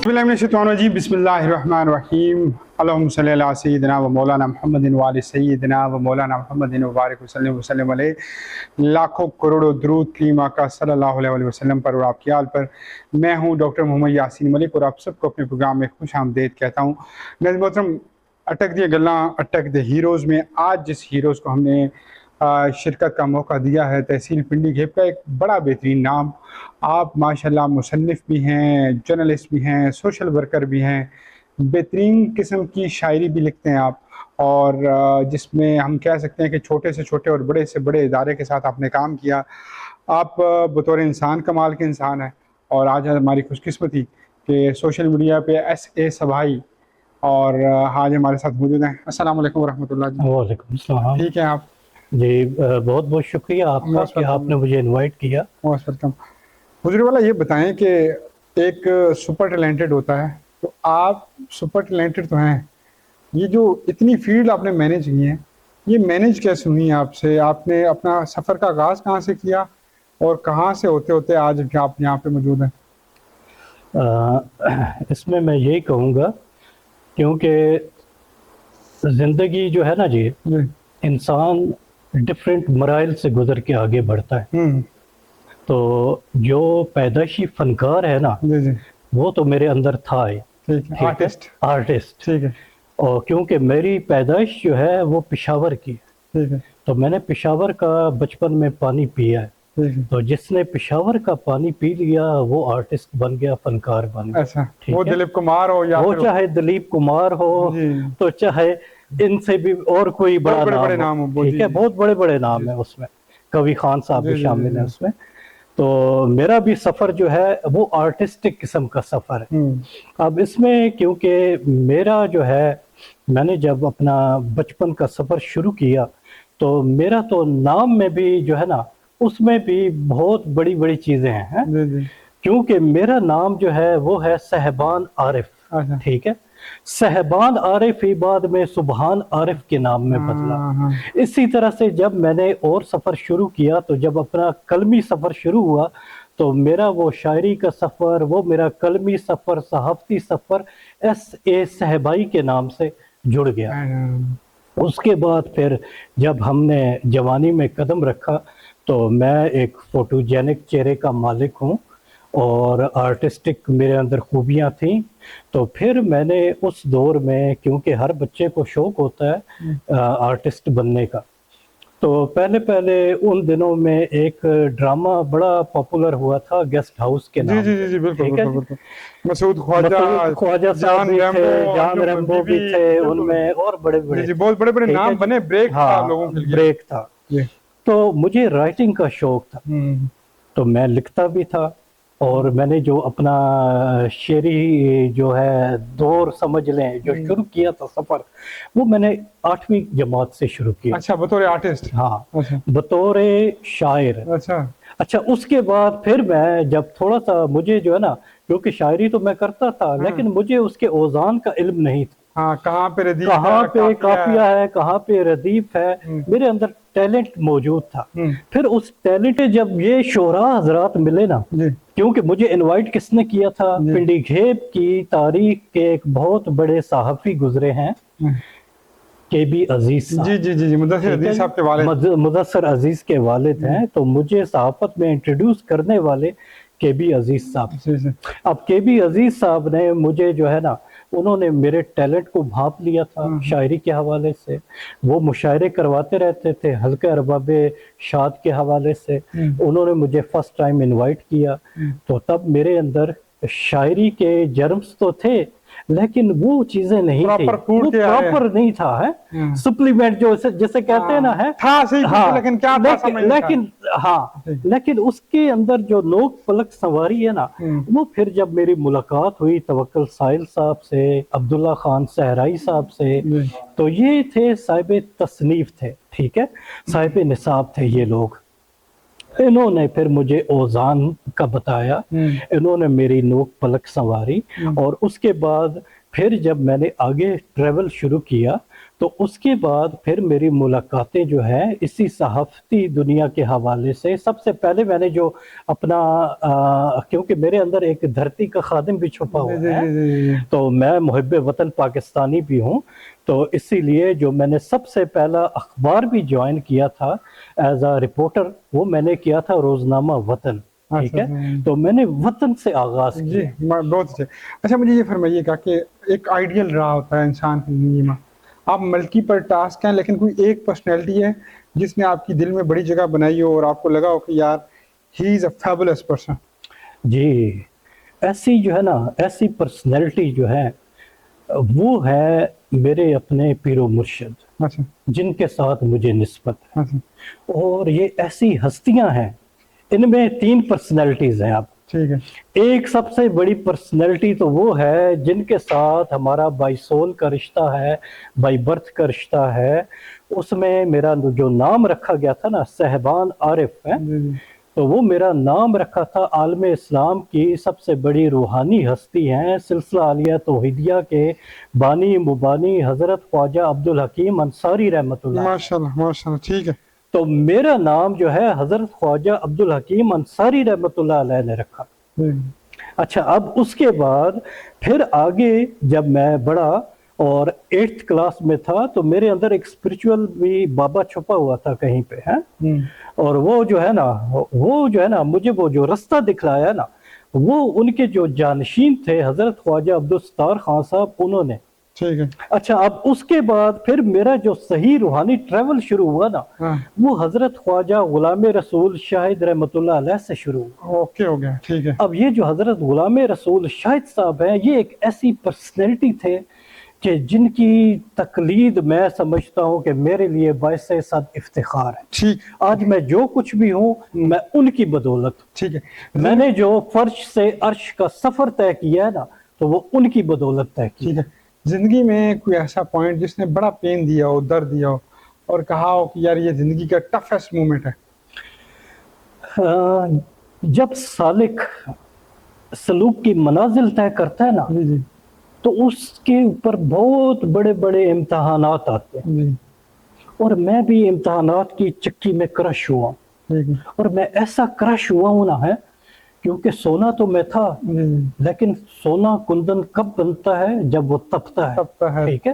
बिस्मिल्लाहिर्रहमानिर्रहीम बिस्मिल्लाहिर्रहमानिर्रहीम अल्लाहुम्मा सल्लि अला सय्यिदिना व मौलाना मुहम्मदिन व आलि सय्यिदिना व मौलाना मुहम्मदिन व बारिक वसल्लम अलैहि। लाखों करोड़ों दरूद क्रीम आका सल्लल्लाहु अलैहि वसल्लम पर और आपकी आल पर। मैं हूँ डॉक्टर मोहम्मद यासीन मलिक और आप सबको अपने प्रोग्राम में खुश आमदीद कहता हूँ। नाज़रीन मोहतरम, अटक दिए गल्लां अटक द हीरोज़ में आज जिस हीरोज़ को हमने शिरकत का मौका दिया है, तहसील पिंडी घेप का एक बड़ा बेहतरीन नाम। आप माशाल्लाह मुसन्निफ़ भी हैं, जर्नलिस्ट भी हैं, सोशल वर्कर भी हैं, बेहतरीन किस्म की शायरी भी लिखते हैं आप, और जिसमें हम कह सकते हैं कि छोटे से छोटे और बड़े से बड़े इदारे के साथ आपने काम किया। आप बतौर इंसान कमाल के इंसान हैं, और आज हमारी खुशकिस्मती कि सोशल मीडिया पे SA सभाई और आज हमारे साथ मौजूद हैं। अस्सलाम वालेकुम वरहमतुल्लाह जी। वालेकुम सलाम। ठीक है आप जी, बहुत बहुत शुक्रिया आपका कि आपने मुझे इनवाइट किया। Most welcome. हुजूर वाला ये बताएं कि एक सुपर टैलेंटेड होता है, तो आप सुपर टैलेंटेड तो हैं, ये जो इतनी फील्ड आपने मैनेज की है, ये मैनेज कैसे हुई आपसे? आपने अपना सफ़र का आगाज़ कहाँ से किया और कहाँ से होते होते आज आप यहाँ पे मौजूद हैं? इसमें मैं यही कहूँगा, क्योंकि ज़िंदगी जो है ना जी, इंसान डिफरेंट मराइल से गुजर के आगे बढ़ता है। तो जो पैदाइशी फनकार है ना, जी जी, वो तो मेरे अंदर था ही। ठीक है, आर्टिस्ट। ठीक है, और क्योंकि मेरी पैदाइश जो है वो पेशावर की है, ठीक है, तो मैंने पेशावर का बचपन में पानी पिया है। ठीक है। तो जिसने पेशावर का पानी पी लिया वो आर्टिस्ट बन गया, फनकार बन गया। अच्छा, ठीक वो है? दिलीप कुमार हो या वो फिर चाहे दिलीप कुमार हो, जी, तो चाहे इनसे भी और कोई बड़ा बड़े नाम नाम हो, ठीक है, बहुत बड़े बड़े नाम है उसमें। कवि खान साहब भी शामिल है उसमें। तो मेरा भी सफ़र जो है वो आर्टिस्टिक किस्म का सफ़र है। अब इसमें क्योंकि मेरा जो है, मैंने जब अपना बचपन का सफ़र शुरू किया, तो मेरा तो नाम में भी जो है ना, उसमें भी बहुत बड़ी बड़ी चीज़ें हैं। जी जी, क्योंकि मेरा नाम जो है वो है सहबान आरिफ। अच्छा, ठीक है, सहबान आरिफ ही बाद में सुबहान आरिफ के नाम में बदला। इसी तरह से जब मैंने और सफ़र शुरू किया, तो जब अपना कलमी सफ़र शुरू हुआ, तो मेरा वो शायरी का सफ़र, वो मेरा कलमी सफ़र, सहाफ़ती सफ़र SA सहबाई के नाम से जुड़ गया। उसके बाद फिर जब हमने जवानी में कदम रखा, तो मैं एक फोटोजेनिक चेहरे का मालिक हूँ और आर्टिस्टिक मेरे अंदर खूबियाँ थीं। तो फिर मैंने उस दौर में, क्योंकि हर बच्चे को शौक़ होता है आर्टिस्ट बनने का, तो पहले उन दिनों में एक ड्रामा बड़ा पॉपुलर हुआ था गेस्ट हाउस के नाम। जी जी जी, बिल्कुल बिल्कुल। मसूद ख्वाजा साहब भी थे, जान रैम्बो भी थे उनमें, और बड़े जी, बहुत बड़े बड़े नाम बने। ब्रेक था लोगों के लिए, ब्रेक था। तो मुझे राइटिंग का शौक था, तो मैं लिखता भी था। और मैंने जो अपना शेरी जो है दौर समझ लें, जो शुरू किया था सफ़र, वो मैंने 8वीं जमात से शुरू किया। अच्छा, बतौर आर्टिस्ट? हाँ, अच्छा, बतौर शायर। अच्छा, उसके बाद फिर मैं जब थोड़ा सा, मुझे जो है ना, क्योंकि शायरी तो मैं करता था, लेकिन मुझे उसके औज़ान का इल्म नहीं था। हाँ, कहाँ पे रदीफ है, कहाँ पे काफिया है, कहाँ पे रदीफ है। मेरे अंदर टैलेंट मौजूद था। फिर उस टैलेंट जब ये शोहरा हजरात मिले ना, क्योंकि मुझे इनवाइट किसने किया था, पिंडी घेप की तारीख के एक बहुत बड़े सहाफ़ी गुजरे हैं, KB अजीज साहब। जी जी जी, मुदस्सिर अजीज साहब के वालिद, मुदस्सिर अजीज के वालिद हैं। तो मुझे सहाफ़त में इंट्रोड्यूस करने वाले KB अजीज साहब। अब KB अजीज साहब ने मुझे जो है ना, उन्होंने मेरे टैलेंट को भांप लिया था शायरी के हवाले से। वो मुशायरे करवाते रहते थे हल्के अरबाबे शाद के हवाले से। उन्होंने मुझे फर्स्ट टाइम इनवाइट किया, तो तब मेरे अंदर शायरी के जर्म्स तो थे, लेकिन वो चीजें नहीं थी, वो प्रॉपर नहीं था है। सप्लीमेंट जो जैसे कहते हैं ना, है था सही, लेकिन क्या था, लेकिन उसके अंदर जो नोक पलक सवारी है ना, वो फिर जब मेरी मुलाकात हुई तवक्कल साहिल साहब से, अब्दुल्ला खान सहराई साहब से, तो ये थे साहिब तसनीफ थे, ठीक है, साहिब निसाब थे ये लोग। इन्होंने फिर मुझे औज़ान का बताया, इन्होंने मेरी नोक पलक संवारी। और उसके बाद फिर जब मैंने आगे ट्रैवल शुरू किया, تو اس کے بعد پھر میری ملاقاتیں جو ہیں اسی صحافتی دنیا کے حوالے سے، سب سے پہلے میں نے جو اپنا کیونکہ میرے اندر ایک دھرتی کا خادم بھی چھپا جی ہوا جی ہے، جی جی جی تو میں محب وطن پاکستانی بھی ہوں، تو اسی لیے جو میں نے سب سے پہلا اخبار بھی جوائن کیا تھا ایز اے رپورٹر، وہ میں نے کیا تھا روزنامہ وطن، ٹھیک ہے، تو میں نے وطن سے آغاز جی کیا۔ بہت اچھے. اچھا مجھے یہ فرمائیے گا کہ ایک آئیڈیل رہا ہوتا ہے انسان کی زندگی میں، آپ ملٹی پر ٹاسک ہیں لیکن کوئی ایک پرسنالٹی ہے جس نے آپ کی دل میں بڑی جگہ بنائی ہو اور آپ کو لگا ہو کہ یار ہی از اے فیبولس پرسن. جی، ایسی جو ہے نا، ایسی پرسنالٹی جو ہے وہ ہے میرے اپنے پیر و مرشد، اچھا جن کے ساتھ مجھے نسبت ہے، اچھا اور یہ ایسی ہستیاں ہیں، ان میں 3 پرسنالٹیز ہیں آپ. ٹھیک ہے. ایک سب سے بڑی پرسنالٹی تو وہ ہے جن کے ساتھ ہمارا بائی سول کا رشتہ ہے، بائی برتھ کا رشتہ ہے. اس میں میرا جو نام رکھا گیا تھا نا صہبان عارف ہے، جی جی تو وہ میرا نام رکھا تھا عالم اسلام کی سب سے بڑی روحانی ہستی ہیں، سلسلہ عالیہ توحیدیہ کے بانی مبانی حضرت خواجہ عبدالحکیم انصاری رحمۃ اللہ علیہ. ماشاء اللہ ٹھیک ہے. تو میرا نام جو ہے حضرت خواجہ عبدالحکیم انصاری رحمۃ اللہ علیہ نے رکھا. اچھا، اب اس کے بعد پھر آگے جب میں بڑا اور 8th کلاس میں تھا تو میرے اندر ایک اسپرچول بھی بابا چھپا ہوا تھا کہیں پہ ہے، اور وہ جو ہے نا مجھے وہ جو رستہ دکھلایا نا، وہ ان کے جو جانشین تھے حضرت خواجہ عبدالستار خان صاحب، انہوں نے. ٹھیک ہے. اچھا، اب اس کے بعد پھر میرا جو صحیح روحانی ٹریول شروع ہوا نا، وہ حضرت خواجہ غلام رسول شاہد رحمۃ اللہ علیہ سے شروع ہوا. اوکے ہو گیا. ٹھیک ہے. اب یہ جو حضرت غلام رسول شاہد صاحب ہیں، یہ ایک ایسی پرسنالٹی تھے کہ جن کی تقلید میں سمجھتا ہوں کہ میرے لیے باعث صد افتخار ہے. ٹھیک. آج میں جو کچھ بھی ہوں میں ان کی بدولت. ٹھیک ہے. میں نے جو فرش سے عرش کا سفر طے کیا ہے نا، تو وہ ان کی بدولت طے کی. ٹھیک ہے. زندگی میں کوئی ایسا پوائنٹ جس نے بڑا پین دیا ہو، درد دیا ہو، اور کہا ہو کہ یار یہ زندگی کا ٹفسٹ مومنٹ ہے؟ جب سالک سلوک کی منازل طے کرتا ہے نا، جی تو اس کے اوپر بہت بڑے بڑے امتحانات آتے ہیں، جی اور میں بھی امتحانات کی چکی میں کرش ہوا ہوں. ٹھیک ہے. اور میں ایسا کرش ہوا ہوں نا ہے، کیونکہ سونا تو میں تھا، لیکن سونا کندن کب بنتا ہے؟ جب وہ تپتا ہے. ٹھیک ہے.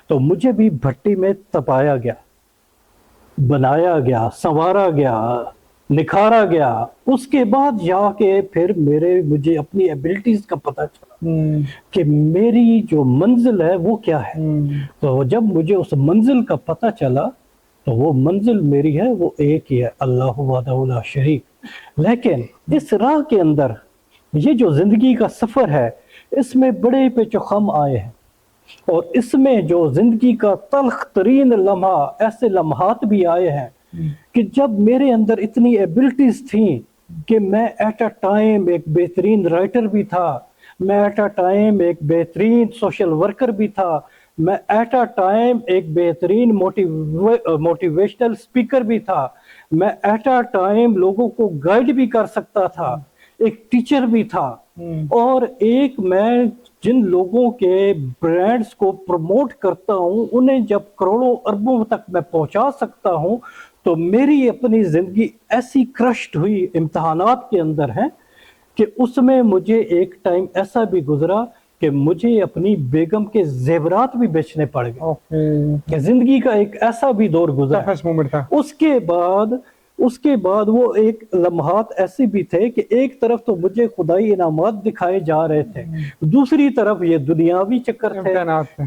تو مجھے بھی بھٹی میں تپایا گیا، بنایا گیا، سنوارا گیا، نکھارا گیا. اس کے بعد جا کے پھر مجھے اپنی ایبلٹیز کا پتہ چلا کہ میری جو منزل ہے وہ کیا ہے. تو جب مجھے اس منزل کا پتہ چلا تو وہ منزل میری ہے وہ ایک ہی ہے، اللہ وحدہ لا شریک. لیکن اس راہ کے اندر یہ جو زندگی کا سفر ہے، اس میں بڑے پیچ و خم آئے ہیں، اور اس میں جو زندگی کا تلخ ترین لمحہ، ایسے لمحات بھی آئے ہیں کہ جب میرے اندر اتنی ایبلٹیز تھیں کہ میں ایٹ اے ٹائم ایک بہترین رائٹر بھی تھا، میں ایٹ اے ٹائم ایک بہترین سوشل ورکر بھی تھا، میں ایٹ اے ٹائم ایک بہترین موٹیویشنل سپیکر بھی تھا، میں ایٹ اے ٹائم لوگوں کو گائیڈ بھی کر سکتا تھا، ایک ٹیچر بھی تھا، اور ایک میں جن لوگوں کے برانڈز کو پروموٹ کرتا ہوں انہیں جب کروڑوں اربوں تک میں پہنچا سکتا ہوں. تو میری اپنی زندگی ایسی کرشڈ ہوئی امتحانات کے اندر ہے کہ اس میں مجھے ایک ٹائم ایسا بھی گزرا کہ مجھے اپنی بیگم کے زیورات بھی بیچنے پڑ گئے. کہ زندگی کا ایک ایسا بھی دور گزرا. اس کے بعد وہ ایک لمحات ایسے بھی تھے کہ ایک طرف تو مجھے خدائی انعامات دکھائے جا رہے تھے، دوسری طرف یہ دنیاوی چکر تھے،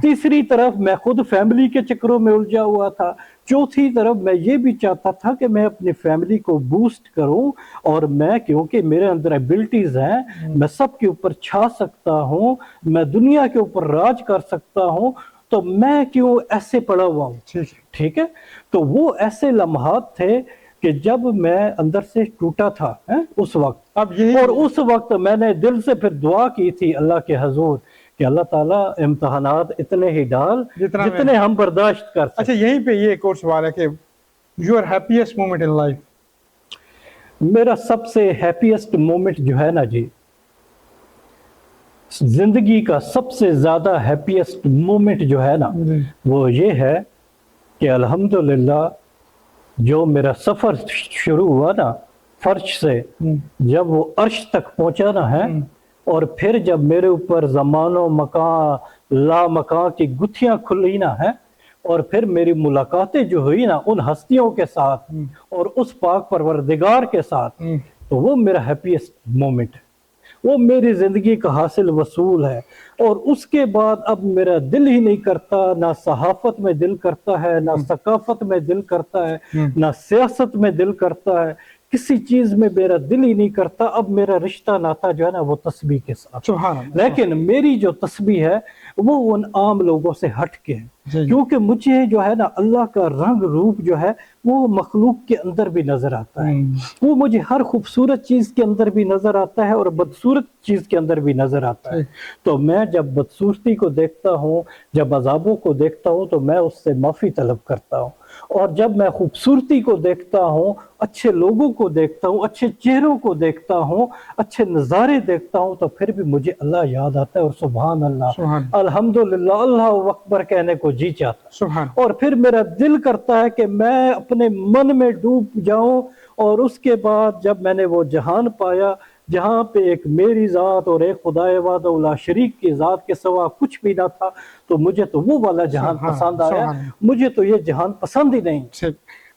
تیسری طرف میں خود فیملی کے چکروں میں الجھا ہوا تھا، چوتھی طرف میں یہ بھی چاہتا تھا کہ میں اپنی فیملی کو بوسٹ کروں، اور میں کیونکہ میرے اندر ایبلٹیز ہیں، میں سب کے اوپر چھا سکتا ہوں، میں دنیا کے اوپر راج کر سکتا ہوں، تو میں کیوں ایسے پڑا ہوا ہوں. ٹھیک ہے. تو وہ ایسے لمحات تھے کہ جب میں اندر سے ٹوٹا تھا اس وقت، اور اس وقت میں نے دل سے پھر دعا کی تھی اللہ کے حضور کہ اللہ تعالیٰ امتحانات اتنے ہی ڈال جتنے ہم برداشت کر سکیں. اچھا، یہیں پہ یہ ایک اور سوال ہے کہ your happiest moment in life? میرا سب سے ہیپیسٹ مومنٹ جو ہے نا جی، जिंदगी का सबसे ज्यादा हैप्पीएस्ट मोमेंट जो है ना, वो ये है कि अल्हम्दुलिल्लाह जो मेरा सफर शुरू हुआ ना फर्श से, जब वो अर्श तक पहुंचा ना है, और फिर जब मेरे ऊपर ज़मानो मकान ला मकान की गुत्थियां खुली ना है, और फिर मेरी मुलाकातें जो हुई ना उन हस्तियों के साथ और उस पाक परवरदिगार के साथ, तो वो मेरा हैप्पीएस्ट मोमेंट है, वो मेरी जिंदगी का हासिल वसूल है। और उसके बाद अब मेरा दिल ही नहीं करता, ना सहाफत में दिल करता है, ना सकाफत में दिल करता है, ना सियासत में दिल करता है, किसी चीज में मेरा दिल ही नहीं करता। अब मेरा रिश्ता नाता जो है ना वो तस्बीह के साथ। लेकिन मेरी जो तस्बीह है वो उन आम लोगों से हट के है, क्योंकि मुझे जो है ना अल्लाह का रंग रूप जो है वो मखलूक के अंदर भी नजर आता है, वो मुझे हर खूबसूरत चीज के अंदर भी नजर आता है और बदसूरत चीज के अंदर भी नजर आता है। तो मैं जब बदसूरती को देखता हूँ, जब अजाबों को देखता हूँ, तो मैं उससे माफी तलब करता हूँ। और जब मैं खूबसूरती को देखता हूँ, अच्छे लोगों को देखता हूँ, अच्छे चेहरों को देखता हूँ, अच्छे नज़ारे देखता हूँ, तो फिर भी मुझे अल्लाह याद आता है और सुभान अल्लाह अल्हम्दुलिल्लाह अल्लाह अकबर कहने को जी चाहता है। और फिर मेरा दिल करता है कि मैं अपने मन में डूब जाऊं। और उसके बाद जब मैंने वो जहान पाया जहाँ पे एक मेरी ज़ात और एक खुदाए वादा शरीक की ज़ात के सिवा कुछ भी ना था, तो मुझे तो वो वाला जहान पसंद आया, मुझे तो ये जहान पसंद ही नहीं।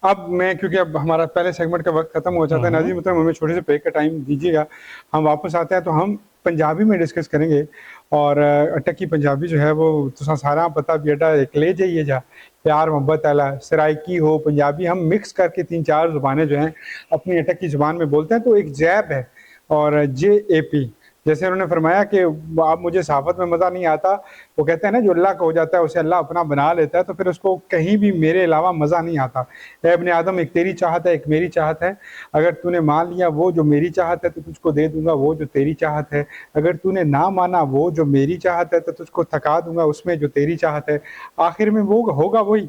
अब मैं, क्योंकि अब हमारा पहले सेगमेंट का वक्त खत्म हो जाता है नाज़रीन, मतलब हमें छोटे से ब्रेक का टाइम दीजिएगा, हम वापस आते हैं तो हम पंजाबी में डिस्कस करेंगे। और अटकी पंजाबी जो है वो तुसा सारा पता भी अड्डा एक ले जाइए जा प्यार मोहब्बत आला सराइकी हो पंजाबी, हम मिक्स करके 3-4 ज़ुबानें जो हैं अपनी अटकी ज़ुबान में बोलते हैं, तो एक जैब है। और JAP जैसे उन्होंने फरमाया कि आप मुझे सहाफत में मज़ा नहीं आता, वो कहते हैं ना जो अल्लाह का हो जाता है उसे अल्लाह अपना बना लेता है, तो फिर उसको कहीं भी मेरे अलावा मज़ा नहीं आता। ऐ इब्ने आदम, एक तेरी चाहत है एक मेरी चाहत है, अगर तूने मान लिया वो जो मेरी चाहत है तो तुझको दे दूंगा वो जो तेरी चाहत है, अगर तूने ना माना वो जो मेरी चाहत है तो तुझको थका दूंगा उसमें जो तेरी चाहत है, आखिर में वो होगा वही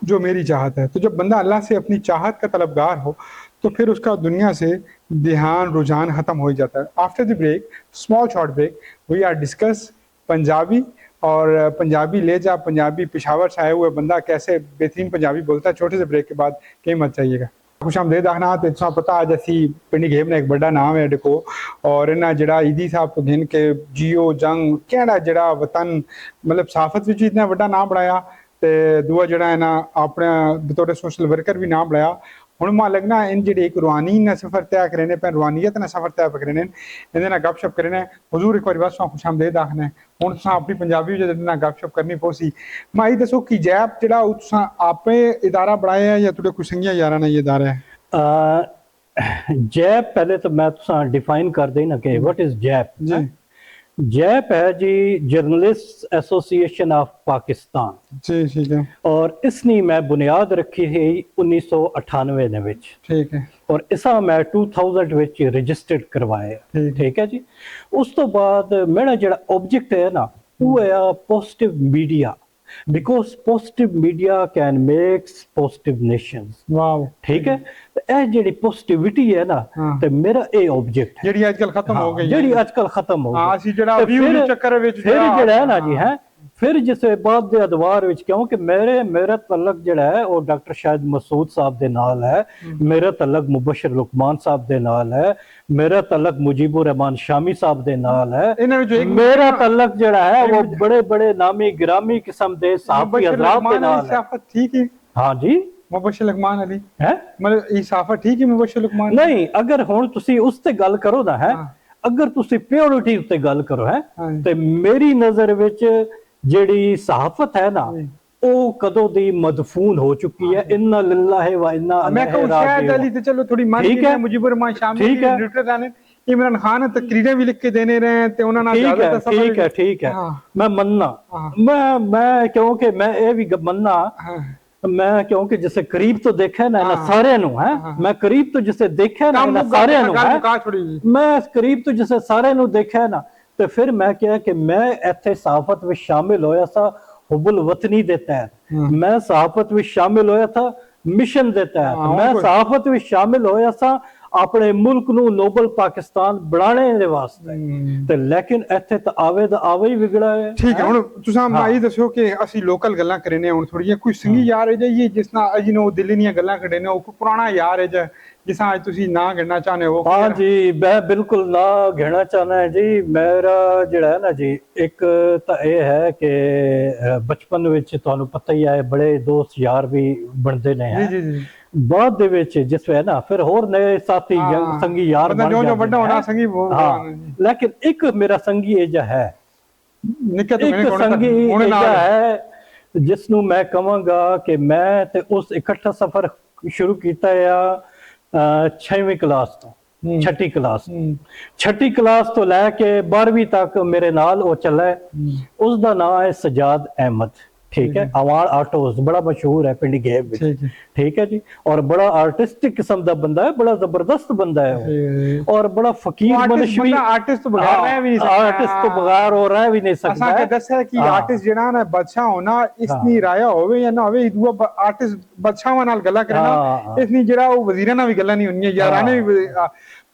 जो मेरी चाहत है। तो जब बंदा अल्लाह से अपनी चाहत का तलबगार हो तो फिर उसका दुनिया से ध्यान रुझान ख़त्म हो ही जाता है। After the break, small short break, we are discuss Punjabi और पंजाबी ले जा पंजाबी पेशावर से आए हुए बंदा कैसे बेहतरीन पंजाबी बोलता है। छोटे से ब्रेक के बाद कहीं मत चाहिएगा। खुश आमदेद आखना तो इतना पता अज असी पिंडी घेम ने एक बड़ा नाम है देखो, और इन्हें जड़ा ईदी साहब तो गिन के जियो जंग कहड़ा जड़ा वतन मतलब सहाफत विच इतना बड़ा नाम बनाया, तो दूआ जड़ा है ना अपने बतौर सोशल वर्कर भी नाम बनाया। हुण मां लगना इन जेडे एक रूहानी ने सफर तय करे ने, रूहानियत ने सफर तय करे ने, इहदे नाल गपशप करे ने। हुजूर एक बार बस खुश आमदेद आखना है। हुण तुसां अपनी पंजाबी जेडे नाल गपशप करनी पोसी। मां ई दसो कि जैप जेड़ा तुसां आपे इदारा बनाया है या तुहाडे कोई संगिया यारां ने ये इदारा है? जैप पहले तो मैं तुसां डिफाइन कर दें ना कि व्हाट इज जैप जी। जैप है जी जर्नलिस्ट एसोसिएशन ऑफ पाकिस्तान जी, ठीक है। और इसनी मैं बुनियाद रखी थी 1998 ਦੇ ਵਿੱਚ, ठीक है। और इसा मैं 2000 ਵਿੱਚ रजिस्टर्ड करवाया, ठीक है जी। उस तो बाद मेरा ਜਿਹੜਾ ऑब्जेक्ट है ना वो है positive media, because positive media can make positive nations। Wow, ठीक है। तो ਇਹ ਜਿਹੜੀ ਪੋਜ਼ਿਟਿਵਿਟੀ ਹੈ ਨਾ ਤੇ ਮੇਰਾ ਇਹ ਆਬਜੈਕਟ ਹੈ ਜਿਹੜੀ ਅੱਜਕੱਲ ਖਤਮ ਹੋ ਗਈ, ਜਿਹੜੀ ਅੱਜਕੱਲ ਖਤਮ ਹੋ ਗਈ। ਹਾਂ ਅਸੀਂ ਜਿਹੜਾ ਵਿਊ ਦੇ ਚੱਕਰ ਵਿੱਚ ਫਿਰ ਜਿਹੜਾ ਹੈ ਨਾ ਜੀ ਹੈ फिर जिस बात के अदवार विच क्योंकि मेरा तलक जड़ा है वो डॉक्टर शाहिद मसूद साहब दे नाल है, मेरा तलक मुबशर लुकमान साहब दे नाल है, मेरा तलक मुजीबुर रहमान शामी साहब दे नाल है, मेरा तलक जड़ा है वो बड़े बड़े नामी गिरामी किस्म दे साहबी हज़रात दे नाल है। ठीक है, हाँ जी। मुबशर लुकमान अली है मतलब इसाफा ठीक है, मुबशर लुकमान नहीं। अगर हुण तुसी उस ते गल करो ना है, अगर तुसी प्योरिटी उत्ते गल करो है ते मेरी नजर विच ਜਿਹੜੀ ਸਹਾਫਤ ਹੈ ਨਾ ਉਹ ਕਦੋਂ ਦੀ ਮਦਫੂਨ ਹੋ ਚੁੱਕੀ ਹੈ। ਇੰਨਾ ਲਿल्लाहि व इन्ना मैं कहूं शायद अली तो चलो थोड़ी मान ठीक है, मुजीबुर रहमान शामी रिटर्न आने इमरान खान तकरीरें भी लिख के देने रहे हैं ते उन्होंने ज्यादा तसव्वुर ठीक है मैं मन्ना मैं क्योंकि मैं ये भी मन्ना मैं क्योंकि जिसे करीब तो देखा ना सारे नु है, मैं करीब तो जिसे देखा ना सारे नु है, मैं करीब तो जिसे सारे नु देखा ना। तो फिर मैं क्या कि मैं इत्थे सहाफत में शामिल होया सा हुबुल वतनी दे तहत, मैं सहाफत में शामिल होया था मिशन दे तहत, मैं सहाफत में शामिल होया सा ਆਪਣੇ ਮੁਲਕ ਨੂੰ ਨੋਬਲ ਪਾਕਿਸਤਾਨ ਬਣਾਉਣੇ ਦੇ ਵਾਸਤੇ ਤੇ ਲੇਕਿਨ ਇੱਥੇ ਤਾਂ ਆਵੇ ਦਾ ਆਵੇ ਹੀ ਵਿਗੜਾ ਹੈ। ਠੀਕ ਹੈ, ਹੁਣ ਤੁਸੀਂ ਮਾਈ ਦੱਸੋ ਕਿ ਅਸੀਂ ਲੋਕਲ ਗੱਲਾਂ ਕਰਨੇ ਹੁਣ ਥੋੜੀਆਂ ਕੋਈ ਸੰਗੀ ਯਾਰ ਹੈ ਜੀ ਜਿਸ ਨਾਲ ਅਜੀ ਨੂੰ ਦਿੱਲੀ ਦੀਆਂ ਗੱਲਾਂ ਕੱਢੇ ਨੇ ਉਹ ਕੋਈ ਪੁਰਾਣਾ ਯਾਰ ਹੈ ਜਿਸ ਅੱਜ ਤੁਸੀਂ ਨਾ ਗਿਣਨਾ ਚਾਹੁੰਦੇ ਹੋ? ਹਾਂ ਜੀ, ਮੈਂ ਬਿਲਕੁਲ ਨਾ ਗਿਣਨਾ ਚਾਹੁੰਦਾ ਹੈ ਜੀ। ਮੇਰਾ ਜਿਹੜਾ ਹੈ ਨਾ ਜੀ, ਇੱਕ ਤਾਂ ਇਹ ਹੈ ਕਿ ਬਚਪਨ ਵਿੱਚ ਤੁਹਾਨੂੰ ਪਤਾ ਹੀ ਹੈ ਬੜੇ ਦੋਸਤ ਯਾਰ ਵੀ ਬਣਦੇ ਨੇ ਜੀ ਜੀ ਜੀ, ਬਾਅਦ ਦੇ ਵਿੱਚ ਜਿਸ ਵੇ ਨਾ ਫਿਰ ਹੋਰ ਨਵੇਂ ਸਾਥੀ ਸੰਗੀ ਯਾਰ ਬਣ ਜੋ ਜਾਂਦੇ ਵੱਡਾ ਹੋਣਾ ਸੰਗੀ ਹਾਂ। ਲੇਕਿਨ ਇੱਕ ਮੇਰਾ ਸੰਗੀ ਇਹ ਜਿਹਾ ਹੈ, ਨਿੱਕੇ ਤੋਂ ਇੱਕ ਸੰਗੀ ਇਹ ਜਿਹਾ ਹੈ ਜਿਸ ਨੂੰ ਮੈਂ ਕਹਾਂਗਾ ਕਿ ਮੈਂ ਤੇ ਉਸ ਇਕੱਠਾ ਸਫ਼ਰ ਸ਼ੁਰੂ ਕੀਤਾ ਆ 6ਵੀਂ ਕਲਾਸ ਤੋਂ, ਛठी ਕਲਾਸ ਤੋਂ ਲੈ ਕੇ 12ਵੀਂ ਤੱਕ ਮੇਰੇ ਨਾਲ ਉਹ ਚੱਲਾ। ਉਸ ਦਾ ਨਾਮ ਹੈ ਸਜਾਦ ਅਹਿਮਦ, ਠੀਕ ਹੈ। ਅਵਾਨ ਆਟੋਸ ਬੜਾ ਮਸ਼ਹੂਰ ਹੈ ਪਿੰਡ ਗੇਬ ਵਿੱਚ, ਠੀਕ ਹੈ ਜੀ। ਔਰ ਬੜਾ ਆਰਟਿਸਟਿਕ ਕਿਸਮ ਦਾ ਬੰਦਾ ਹੈ, ਬੜਾ ਜ਼ਬਰਦਸਤ ਬੰਦਾ ਹੈ ਔਰ ਬੜਾ ਫकीर मनशवी आर्टिस्ट तो बगैर रह भी नहीं सकता, आर्टिस्ट तो बगैर और रह भी नहीं सकता असा के दस है कि आर्टिस्ट जेड़ा ना बादशाह होना इसनी राया होवे या ना होवे दूआ आर्टिस्ट बादशाहां नाल गल्ला करना इसनी जेड़ा वो वजीरां नाल भी गल्ला नहीं होनी याराने भी।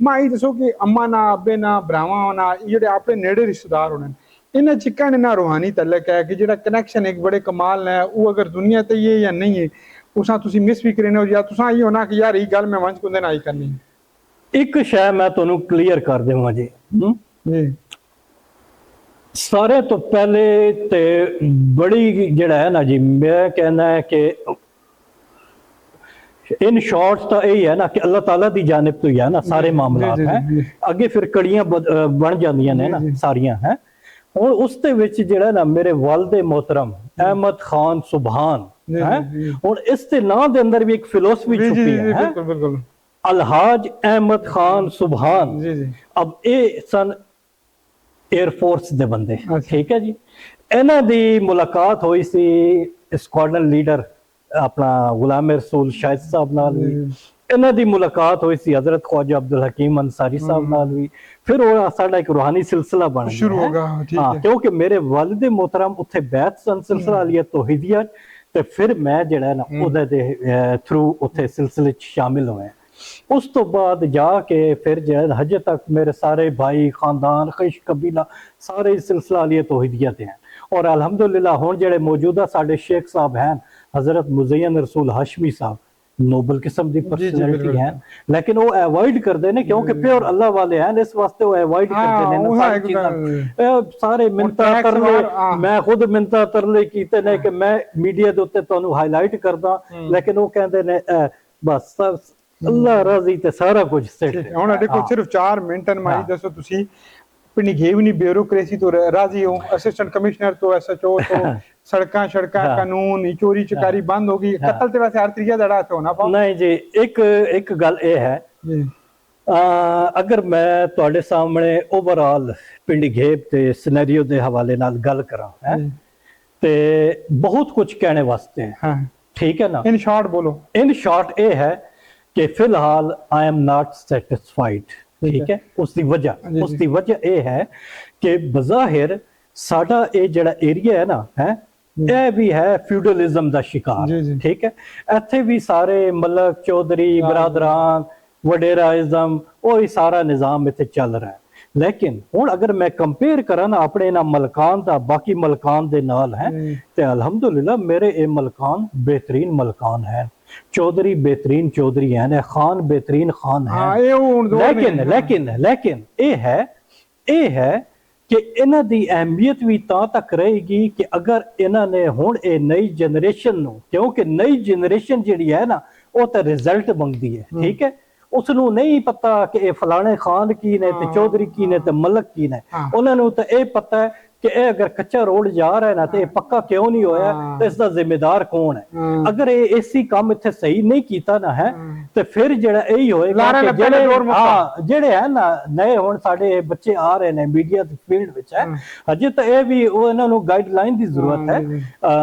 माई दसो कि अम्मा ना अब्बे ना भरावां ना जेड़े अपने नेड़े रिश्तेदार होने इन्हें चिकन इन्ना रूहानी तल्लक है कि जेड़ा कनेक्शन एक बड़े कमाल है वो अगर दुनिया ते ये या नहीं है उसा तुसी मिस भी करने हो या तुसा ये होना कि यार ये गल मैं मंच कुंदे ना ही करनी। एक शय मैं तुहानू क्लियर कर देवां जी, सारे तो पहले ते बड़ी जेड़ा है ना जी, मैं कहना है कि इन शॉर्ट तो यही है ना कि अल्लाह ताला दी जानिब तो ही है ना सारे मामलात हैं, आगे फिर कड़ियां बन जांदियां ने ना सारियां हैं। और उस दे विच जेड़ा ना मेरे वालिद मोहतरम अहमद खान सुभान है और इस दे नाम दे अंदर भी एक फिलोसफी छुपी है। बिल्कुल बिल्कुल, अलहाज अहमद खान सुभान अब ये सन एयरफोर्स दे बंदे, ठीक है जी। इन्हां दी मुलाकात हुई सी स्क्वाड्रन लीडर अपना गुलाम रसूल शाहिद साहब नाल भी, इन्हां दी मुलाकात हुई सी हजरत ख्वाजा अब्दुल हकीम अंसारी साहब नाल भी, फिर वो साडा एक रूहानी सिलसिला बन गया शुरू होगा, ठीक है। क्योंकि मेरे वालिद मोहतरम उत्थे बैत सन सिलसिला अलियत तौहीदियत ते फिर मैं जेड़ा ना ओदे दे थ्रू उत्थे सिलसिले च शामिल होया। उस तो बाद जाके फिर जो हजे तक मेरे सारे भाई खानदान खिश कबीला सारे सिलसिला अलियत तौहीदियत हैं। और अल्हम्दुलिल्लाह हुण जेड़े मौजूदा साडे शेख साहब हैं हजरत मुज़य्यन रसूल हाशमी साहब नोबल किस्म दी पर्सनैलिटी हैं, लेकिन वो अवॉइड करते हैं क्योंकि प्योर अल्लाह वाले हैं, इस वास्ते वो अवॉइड करते हैं सारी चीज़ां। सारे मिन्नतां तरले मैं खुद मिन्नतां तरले कीते ने कि मैं मीडिया दे उत्ते तुहानू हाईलाइट करदा, लेकिन वो कहंदे ने बस अल्लाह राजी ते सारा कुछ सेट है। हुण अडे कोल सिर्फ 4 मिनट माई दसो तुसी पिंडी घेवनी ब्यूरोक्रेसी तो राजी हो, असिस्टेंट कमिश्नर तो एसएचओ तो सड़कां कानून चोरी चकारी बंद होगी, कत्ल ते वैसे हर तरीके दा तो होना पा नहीं जी। एक गल ये है अगर मैं तुहाडे सामने ओवरऑल पिंडी घेब ते सिनेरियो दे हवाले नाल गल करां है ते बहुत कुछ कहने वास्ते है, ठीक है ना। इन शॉर्ट बोलो, इन शॉर्ट ये है कि फिलहाल आई एम नॉट सैटिस्फाइड, ठीक है। उसकी वजह ये है कि बज़ाहिर साडा ये जड़ा एरिया है ना है यह भी है फ्यूडलिज्म का शिकार, ठीक है। इत्थे भी सारे मलक चौधरी बरादरान वडेराइज्म वही सारा निज़ाम इत्थे चल रहा है। लेकिन हुण अगर मैं कंपेयर करा ना अपने ना मलकान दा बाकी मलकान दे नाल है ते अल्हम्दुलिल्लाह मेरे ये मलकान बेहतरीन मलकान है, चौधरी बेहतरीन चौधरी है, खान बेहतरीन खान है। लेकिन ये है कि इन्हां दी अहमियत भी तां तक रहेगी कि अगर इन्हां ने हुण ये नई जनरेशन नूं, क्योंकि नई जनरेशन जिहड़ी है ना वो तो रिजल्ट मंगदी है, ठीक है। उसनू नहीं पता कि ये फलाने खान की ने ते चौधरी की ने ते मलक की ने, उन्होंने तो ये पता है कि ये अगर कच्चा रोड जा रहा है ना तो ये पक्का क्यों नहीं होया तो इसका जिम्मेदार कौन है। अगर ये ऐसी काम इत्थे सही नहीं कीता ना है तो फिर जेड़ा यही होएगा कि जेड़े है ना नए हुण साडे बच्चे आ रहे ने मीडिया फील्ड विच है हजे तो ये भी इन्हां नूं गाइडलाइन की जरूरत है,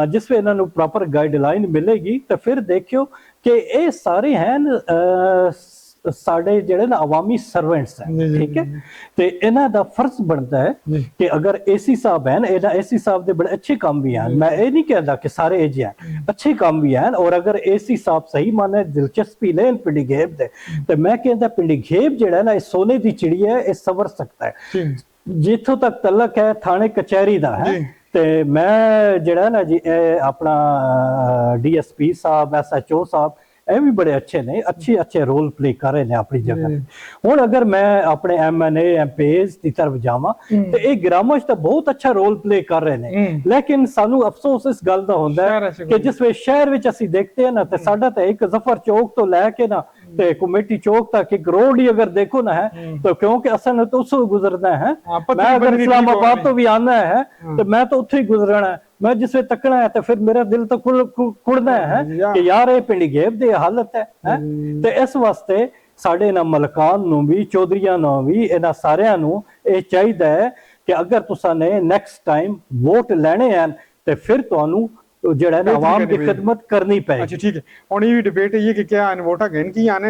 जिस वे इन्हां नूं प्रॉपर गाइडलाइन मिलेगी तो फिर देखियो कि ये सारे हैं ਸਾਡੇ ਜਿਹੜੇ ਨਾ ਆਵਾਮੀ ਸਰਵੈਂਟਸ ਜੀ, ਹੈ, ਜੀ, ਠੀਕ ਹੈ, ਜੀ। ਤੇ ਇਹਨਾਂ ਦਾ ਫਰਜ਼ ਬਣਦਾ ਹੈ ਜੀ। ਕਿ ਅਗਰ ਏਸੀ ਸਾਹਿਬ ਹਨ, ਇਹਨਾਂ ਏਸੀ ਸਾਹਿਬ ਦੇ ਬੜੇ ਅੱਛੇ ਕੰਮ ਵੀ ਹਨ, ਮੈਂ ਇਹ ਨਹੀਂ ਕਹਿੰਦਾ ਕਿ ਸਾਰੇ ਇਹ ਜਿਹੇ ਹਨ, ਅੱਛੇ ਕੰਮ ਵੀ ਹਨ, ਔਰ ਅਗਰ ਏਸੀ ਸਾਹਿਬ ਸਹੀ ਮਾਨੇ ਦਿਲਚਸਪੀ ਲੈਣ ਪਿੰਡੀ ਗੇਬ ਦੇ, ਤੇ ਮੈਂ ਕਹਿੰਦਾ ਪਿੰਡੀ ਗੇਬ ਜਿਹੜਾ ਨਾ ਇਹ ਸੋਨੇ ਦੀ ਚਿੜੀ ਹੈ, ਇਹ ਸਵਰ ਸਕਦਾ ਹੈ। ਜੀ। ਜਿੱਥੋਂ ਤੱਕ ਤਲਕ ਹੈ ਥਾਣੇ ਕਚਹਿਰੀ ਦਾ ਹੈ, ਜੀ। ਤੇ ਮੈਂ ਜਿਹੜਾ ਨਾ ਜੀ ਇਹ ਆਪਣਾ ਡੀਐਸਪੀ ਸਾਹਿਬ, ਐਸਐਚਓ ਸਾਹਿਬ, ਇਹ ਵੀ ਬੜੇ ਅੱਛੇ ਨੇ, ਅੱਛੇ ਰੋਲ ਪਲੇ ਕਰ ਰਹੇ ਨੇ ਆਪਣੀ ਜਗ੍ਹਾ ਤੇ। ਹੁਣ ਅਗਰ ਮੈਂ ਆਪਣੇ ਐਮਐਨਏ ਐਮਪੀਜ਼ ਦੀ ਤਰਫ ਜਾਵਾਂ ਤੇ ਇਹ ਗ੍ਰਾਮਜ ਤਾਂ ਬਹੁਤ ਅੱਛਾ ਰੋਲ ਪਲੇ ਕਰ ਰਹੇ ਨੇ, ਲੇਕਿਨ ਸਾਨੂੰ ਅਫਸੋਸ ਇਸ ਗੱਲ ਦਾ ਹੁੰਦਾ ਹੈ ਕਿ ਜਿਸ ਵੇ ਸ਼ਹਿਰ ਵਿੱਚ ਅਸੀਂ ਦੇਖਦੇ ਹਾਂ ਨਾ, ਤੇ ਸਾਡਾ ਤਾਂ ਇੱਕ ਜ਼ਫਰ ਚੌਕ ਤੋਂ ਲੈ ਕੇ ਨਾ ਤੇ ਕਮੇਟੀ ਚੌਕ ਤੱਕ ਇੱਕ ਰੋਡ ਹੀ ਅਗਰ ਦੇਖੋ ना है तो क्योंकि असल तो उससे गुजरना है, मैं अगर इस्लामाबाद तो भी आना है तो मैं तो उत्थे ही गुजरना है, मैं जिससे तकना है तो फिर मेरा दिल तो कुड़ना है कि यार ये पिंडी गेब दी हालत है। तो इस वास्ते साडे ना मलकान नूं भी चौधरियां नूं भी इन्हां सारियां नूं ये चाहिदा है कि अगर तुसां ने नेक्स्ट टाइम वोट लेने हैं तो फिर तुहानू ਜਿਹੜਾ ਨਾ ਆਵਾਮ ਦੀ ਖਿਦਮਤ ਕਰਨੀ ਪਏ। ਅੱਛਾ ਠੀਕ ਹੈ, ਹੁਣ ਇਹ ਵੀ ਡਿਬੇਟ ਹੈ ਕਿ ਕਿਆ ਵੋਟਾਂ ਗਿਣ ਕੀ ਆਨੇ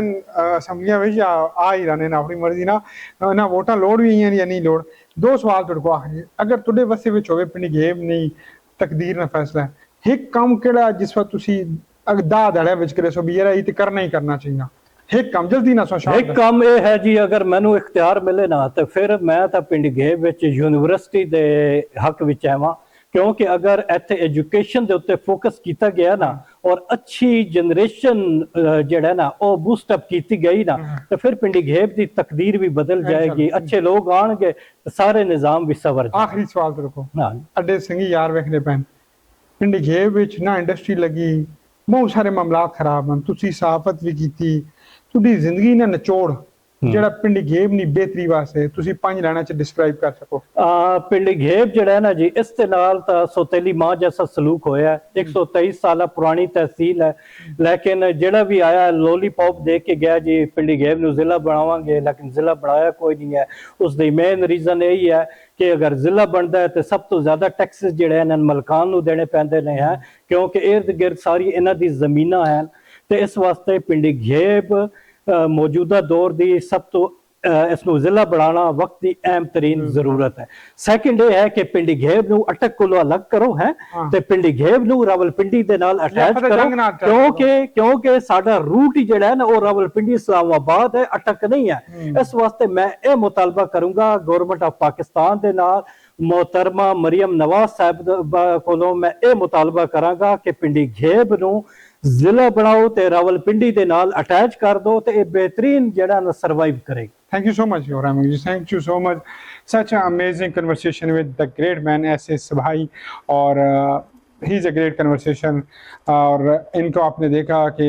ਅਸੈਂਬਲੀਆਂ ਵਿੱਚ ਆ ਹੀ ਰਹਿਣੇ ਨੇ ਆਪਣੀ ਮਰਜ਼ੀ ਨਾਲ ਨਾ ਵੋਟਾਂ ਲੋੜ ਵੀ ਜਾਂ ਨਹੀਂ ਲੋੜ। ਦੋ ਸਵਾਲ ਤੁਹਾਡੇ ਕੋਲ ਆਖਰੀ, ਅਗਰ ਤੁਹਾਡੇ ਵਸੇ ਵਿੱਚ ਹੋਵੇ ਪਿੰਡੀ ਗੇਬ ਨਹੀਂ ਤਕਦੀਰ ਨਾਲ ਫੈਸਲਾ ਹੈ, ਇੱਕ ਕੰਮ ਕਿਹੜਾ ਜਿਸ ਵਕਤ ਤੁਸੀਂ ਦਾ ਦੜਿਆ ਵਿੱਚ ਕਰੇ ਸੋ ਵੀ ਯਾਰ ਇਹ ਤੇ ਕਰਨਾ ਹੀ ਕਰਨਾ ਚਾਹੀਦਾ, ਇੱਕ ਕੰਮ ਜਲਦੀ ਨਾ ਸੋਚਾਂ। ਇੱਕ ਕੰਮ ਇਹ ਹੈ ਜੀ, ਅਗਰ ਮੈਨੂੰ ਇਖਤਿਆਰ ਮਿਲੇ ਨਾ ਤੇ ਫਿਰ ਮੈਂ ਤਾਂ ਪਿੰਡੀ ਗੇਬ ਵਿੱਚ ਯੂਨੀਵਰਸਿਟੀ ਦੇ ਹੱਕ ਵਿੱਚ ਆਵਾਂ, क्योंकि अगर इत्थे एजुकेशन के उत्ते फोकस किया गया ना और अच्छी जनरेशन जड़ा ना वो बूस्ट अप की गई ना तो फिर पिंडी घेब की तकदीर भी बदल जाएगी, अच्छे लोग आएंगे तो सारे निजाम भी सवर। आखिरी सवाल तेरे को, अड्डे सिंगी यार वेखने पैन पिंडी घेब विच ना इंडस्ट्री लगी, बहुत सारे मामलात खराब हैं, तुसी सहाफत भी की, तुहाडी जिंदगी ना निचोड़ ਜਿਹੜਾ ਪਿੰਡੀ ਗੇਬ ਨਹੀਂ ਬਿਹਤਰੀ ਵਾਸਤੇ ਤੁਸੀਂ 5 ਲਾਈਨਾਂ ਚ ਡਿਸਕ੍ਰਾਈਬ ਕਰ ਸਕੋ। ਪਿੰਡੀ ਗੇਬ ਜਿਹੜਾ ਹੈ ਨਾ ਜੀ, ਇਸ ਦੇ ਨਾਲ ਤਾਂ ਸੋਤੇਲੀ ਮਾਂ ਜੈਸਾ ਸਲੂਕ ਹੋਇਆ। 123 ਸਾਲਾ ਪੁਰਾਣੀ ਤਹਿਸੀਲ ਹੈ, ਲੇਕਿਨ ਜਿਹੜਾ ਵੀ ਆਇਆ ਲੋਲੀਪੌਪ ਦੇ ਕੇ ਗਿਆ ਜੀ ਪਿੰਡੀ ਗੇਬ ਨੂੰ ਜ਼ਿਲ੍ਹਾ ਬਣਾਵਾਂਗੇ, ਲੇਕਿਨ ਜ਼ਿਲ੍ਹਾ ਬਣਾਇਆ ਕੋਈ ਨਹੀਂ ਹੈ। ਉਸ ਦੀ ਮੇਨ ਰੀਜ਼ਨ ਇਹੀ ਹੈ ਕਿ ਅਗਰ ਜ਼ਿਲ੍ਹਾ ਬਣਦਾ ਹੈ ਤੇ ਸਭ ਤੋਂ ਜ਼ਿਆਦਾ ਟੈਕਸਿਸ ਜਿਹੜੇ ਇਹਨਾਂ ਮਲਕਾਨ ਨੂੰ ਦੇਣੇ ਪੈਂਦੇ ਨੇ ਹੈ, ਕਿਉਂਕਿ ਇਰਦ ਗਿਰਦ ਸਾਰੀ ਇਹਨਾਂ ਦੀ ਜ਼ਮੀਨਾਂ ਹਨ। ਤੇ ਇਸ ਵਾਸਤੇ ਪਿੰਡੀ ਗੇਬ ਮੌਜੂਦਾ ਦੌਰ ਦੀ ਸਭ ਤੋਂ ਇਸ ਨੂੰ ਜ਼ਿਲ੍ਹਾ ਬਣਾਉਣਾ ਵਕਤ ਦੀ ਅਹਿਮ ਤਰੀਨ ਜ਼ਰੂਰਤ ਹੈ। ਸੈਕਿੰਡ ਇਹ ਹੈ ਕਿ ਪਿੰਡੀ ਘੇਬ ਨੂੰ ਅਟਕ ਕੋਲੋਂ ਅਲੱਗ ਕਰੋ ਹੈ ਤੇ ਪਿੰਡੀ ਘੇਬ ਨੂੰ ਰਾਵਲਪਿੰਡੀ ਦੇ ਨਾਲ ਅਟੈਚ ਕਰੋ, ਕਿਉਂਕਿ ਸਾਡਾ ਰੂਟ ਹੀ ਜਿਹੜਾ ਹੈ ਨਾ ਉਹ ਰਾਵਲਪਿੰਡੀ ਇਸਲਾਮਾਬਾਦ ਹੈ, ਅਟਕ ਨਹੀਂ ਹੈ। ਇਸ ਵਾਸਤੇ ਮੈਂ ਇਹ ਮੁਤਾਲਬਾ ਕਰੂੰਗਾ ਗਵਰਨਮੈਂਟ ਆਫ ਪਾਕਿਸਤਾਨ ਦੇ ਨਾਲ, मोहतरमा मरियम नवाज साहब को मैं ये मुतालबा करांगा कि पिंडी घेब नूं जिला बनाओ ते रावलपिंडी दे नाल अटैच कर दो ते बेहतरीन जेड़ा ना सर्वाइव करेगा। Thank you so much, Yoram. Thank you so much. Such an amazing conversation with the great man S.A. Sabhai, और he is a great conversation. और इनको आपने देखा कि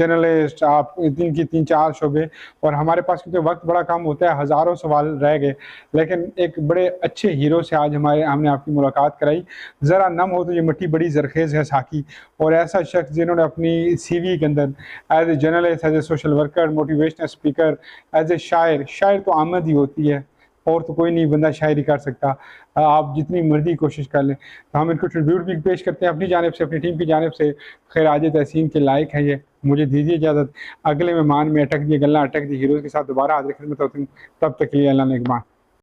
जर्नलिस्ट आप इनकी 3-4 शोबे, और हमारे पास क्योंकि वक्त बड़ा कम होता है, हज़ारों सवाल रह गए, लेकिन एक बड़े अच्छे हीरो से आज हमने आपकी मुलाकात कराई। ज़रा नम हो तो ये मिट्टी बड़ी ज़रखेज़ है साकी, और ऐसा शख्स जिन्होंने अपनी CV के अंदर as a journalist, as a social worker, motivational speaker, as a शायर तो आमद ही होती है, और तो कोई नहीं बंदा शायरी कर सकता, आप जितनी मर्जी कोशिश कर लें। तो हम इनको ट्रिब्यूट भी पेश करते हैं अपनी जानिब से, अपनी टीम की जानिब से। खैराज तहसीन के लायक है ये। मुझे दीजिए इजाज़त, अगले मेहमान में अटक दिए गल्ला अटक दी हीरोज़ के साथ दोबारा हाजिर खिदमत होती हूँ। तब तक के लिए अल्लाह ने